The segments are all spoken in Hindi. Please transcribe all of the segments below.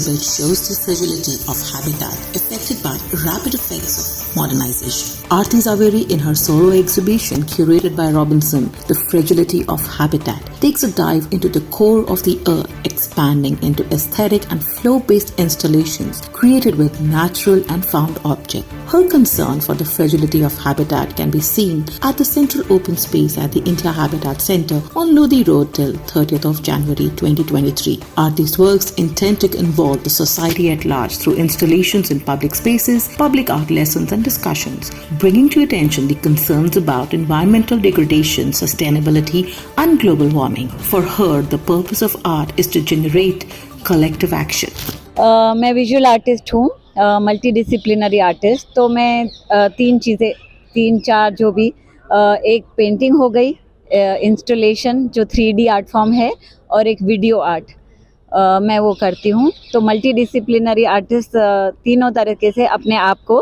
exhibit shows the fragility of habitat affected by rapid effects of modernization. Aarti Zaveri, in her solo exhibition curated by Robinson, The Fragility of Habitat, takes a dive into the core of the earth, expanding into aesthetic and flow-based installations created with natural and found objects. Her concern for the fragility of habitat can be seen at the central open space at the India Habitat Centre on Lodi Road till 30th of January 2023. Aarti's works intend to involve the society at large through installations in public spaces, public art lessons and discussions, bringing to attention the concerns about environmental degradation, sustainability and global warming. For her, the purpose of art is to generate collective action. मैं विजुअल आर्टिस्ट हूँ, मल्टी डिसिप्लिनरी आर्टिस्ट। तो मैं तीन चार जो भी एक पेंटिंग हो गई, इंस्टॉलेशन जो 3D आर्ट फॉर्म है, और एक वीडियो आर्ट मैं वो करती हूँ। तो मल्टी डिसिप्लिनरी आर्टिस्ट तीनों तरीके से अपने आप को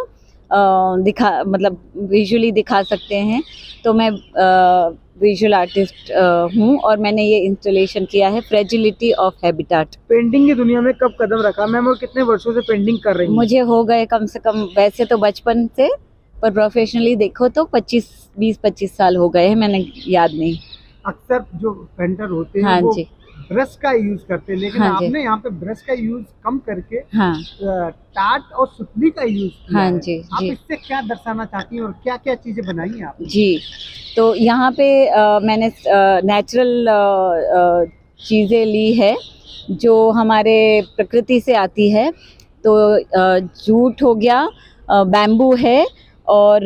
विजुअली दिखा सकते हैं। तो मैं विजुअल आर्टिस्ट हूँ और मैंने ये इंस्टॉलेशन किया है फ्रेजिलिटी ऑफ हैबिtat। पेंटिंग की दुनिया में कब कदम रखा मैम, और कितने वर्षों से पेंटिंग कर रही हैं? मुझे हो गए कम से कम, वैसे तो बचपन से, पर प्रोफेशनली देखो तो 20-25 साल हो गए हैं, मैंने याद नहीं। अक्सर जो पेंटर होते हैं हाँ वो जी, ब्रश का यूज करते हैं, लेकिन हाँ जी, आपने यहाँ पे ब्रश का यूज कम करके हाँ टाट और सुतली का यूज किया हाँ है। जी आप जी इससे क्या दर्शाना चाहती हैं और क्या क्या चीजें बनाई हैं आपने? जी। तो यहाँ पे मैंने नेचुरल चीज़ें ली है जो हमारे प्रकृति से आती है। तो जूट हो गया, बैम्बू है, और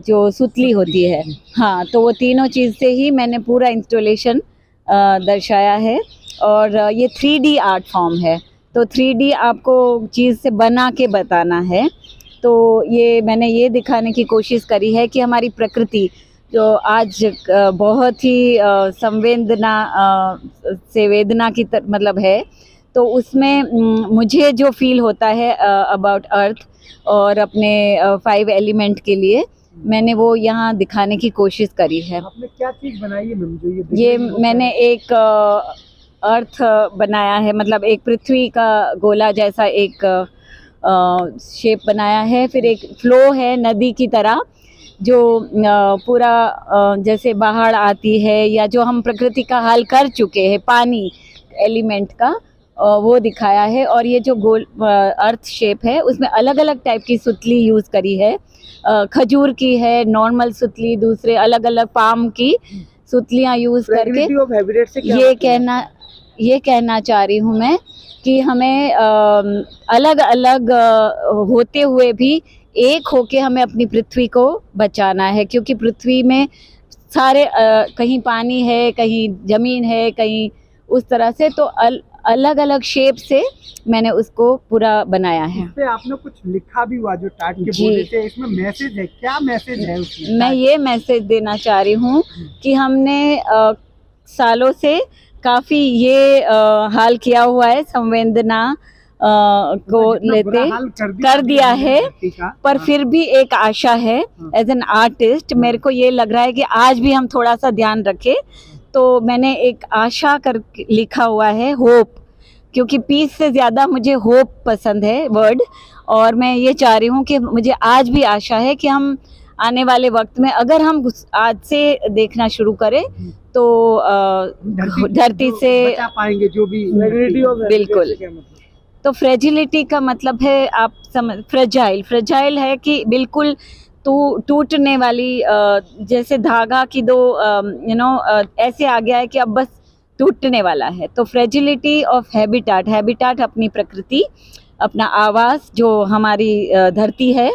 जो सुतली होती है, हाँ, तो वो तीनों चीज़ से ही मैंने पूरा इंस्टॉलेशन दर्शाया है। और ये 3D आर्ट फॉर्म है, तो 3D आपको चीज़ से बना के बताना है। तो ये मैंने ये दिखाने की कोशिश करी है कि हमारी प्रकृति जो आज बहुत ही संवेदना की मतलब है, तो उसमें मुझे जो फील होता है अबाउट अर्थ और अपने 5 एलिमेंट के लिए, मैंने वो यहाँ दिखाने की कोशिश करी है। आपने क्या चीज बनाई है मैम जो ये मैंने एक अर्थ बनाया है, मतलब एक पृथ्वी का गोला जैसा एक शेप बनाया है। फिर एक फ्लो है नदी की तरह, जो पूरा जैसे बाढ़ आती है या जो हम प्रकृति का हाल कर चुके हैं, पानी एलिमेंट का वो दिखाया है। और ये जो गोल अर्थ शेप है, उसमें अलग अलग टाइप की सुतली यूज़ करी है। खजूर की है, नॉर्मल सुतली, दूसरे अलग अलग पाम की सुतलियाँ यूज़ करके ये कहना चाह रही हूँ मैं कि हमें अलग अलग होते हुए भी एक होके हमें अपनी पृथ्वी को बचाना है, क्योंकि पृथ्वी में सारे कहीं पानी है, कहीं ज़मीन है, कहीं उस तरह से। तो अलग अलग शेप से मैंने उसको पूरा बनाया है। इस पे आपने कुछ लिखा भी हुआ जो टाट के बोले थे, इसमें मैसेज है, क्या मैसेज है उसमें? मैं ये मैसेज देना चाह रही हूँ कि हमने सालों से काफ़ी ये हाल किया हुआ है, संवेदना को लेते कर दिया है, पर फिर भी एक आशा है। एज एन आर्टिस्ट मेरे को ये लग रहा है कि आज भी हम थोड़ा सा ध्यान रखें। तो मैंने एक आशा कर लिखा हुआ है, होप, क्योंकि पीस से ज़्यादा मुझे होप पसंद है वर्ड। और मैं ये चाह रही हूँ कि मुझे आज भी आशा है कि हम आने वाले वक्त में अगर हम आज से देखना शुरू करें तो धरती से बचा पाएंगे जो भी बिल्कुल। तो फ्रेजिलिटी का मतलब है, आप फ्रेजाइल है कि बिल्कुल टूटने वाली, जैसे धागा की दो ऐसे आ गया है कि अब बस टूटने वाला है। तो फ्रेजिलिटी ऑफ हैबिटाट अपनी प्रकृति, अपना आवास जो हमारी धरती है,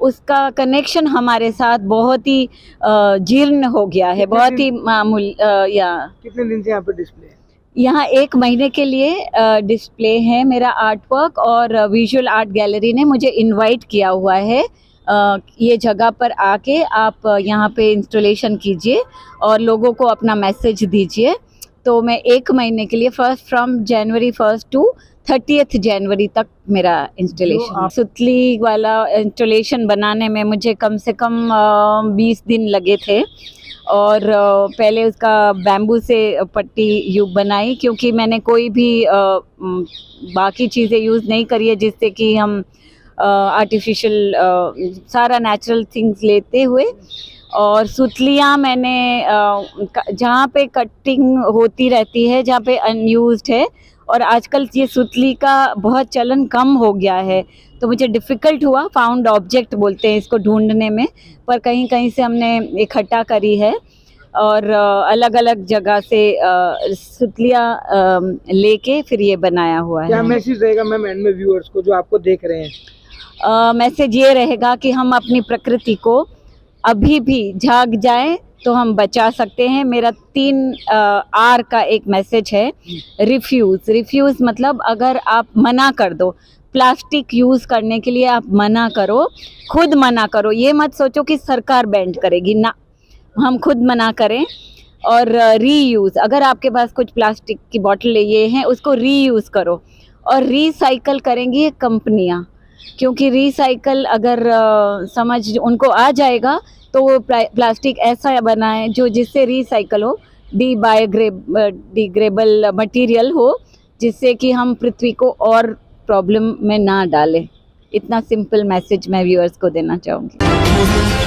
उसका कनेक्शन हमारे साथ बहुत ही जीर्ण हो गया है, बहुत ही मामूली। कितने दिन से यहाँ पे डिस्प्ले है? यहाँ 1 महीने के लिए डिस्प्ले है मेरा आर्ट वर्क, और विजुअल आर्ट गैलरी ने मुझे इनवाइट किया हुआ है ये जगह पर आके आप यहाँ पे इंस्टॉलेशन कीजिए और लोगों को अपना मैसेज दीजिए। तो मैं 1 महीने के लिए from January 1st to 30th January तक मेरा इंस्टॉलेशन। सुतली वाला इंस्टॉलेशन बनाने में मुझे कम से कम 20 दिन लगे थे, और पहले उसका बैम्बू से पट्टी बनाई, क्योंकि मैंने कोई भी बाकी चीज़ें यूज़ नहीं करी है जिससे कि हम आर्टिफिशियल सारा नेचुरल थिंग्स लेते हुए। और सुतलियाँ मैंने जहाँ पे कटिंग होती रहती है, जहाँ पे अनयूज्ड है, और आजकल ये सुतली का बहुत चलन कम हो गया है, तो मुझे डिफ़िकल्ट हुआ, फाउंड ऑब्जेक्ट बोलते हैं इसको ढूंढने में, पर कहीं कहीं से हमने इकट्ठा करी है और अलग अलग जगह से सुतलियाँ लेके फिर ये बनाया हुआ है। क्या मैसेज रहेगा मैम एंड में व्यूअर्स को जो आपको देख रहे हैं? मैसेज ये रहेगा कि हम अपनी प्रकृति को अभी भी जाग जाए तो हम बचा सकते हैं। मेरा 3 आर का एक मैसेज है, रिफ्यूज़ मतलब अगर आप मना कर दो, प्लास्टिक यूज़ करने के लिए आप मना करो, खुद मना करो, ये मत सोचो कि सरकार बैंड करेगी, ना, हम खुद मना करें। और रीयूज़, अगर आपके पास कुछ प्लास्टिक की बॉटल ये हैं उसको रीयूज़ करो, और रीसाइकल करेंगी ये कंपनियाँ, क्योंकि रीसाइकल अगर समझ उनको आ जाएगा तो वो प्लास्टिक ऐसा बनाए जो जिससे रीसाइकल हो, डिग्रेडेबल मटेरियल हो, जिससे कि हम पृथ्वी को और प्रॉब्लम में ना डालें। इतना सिंपल मैसेज मैं व्यूअर्स को देना चाहूँगी।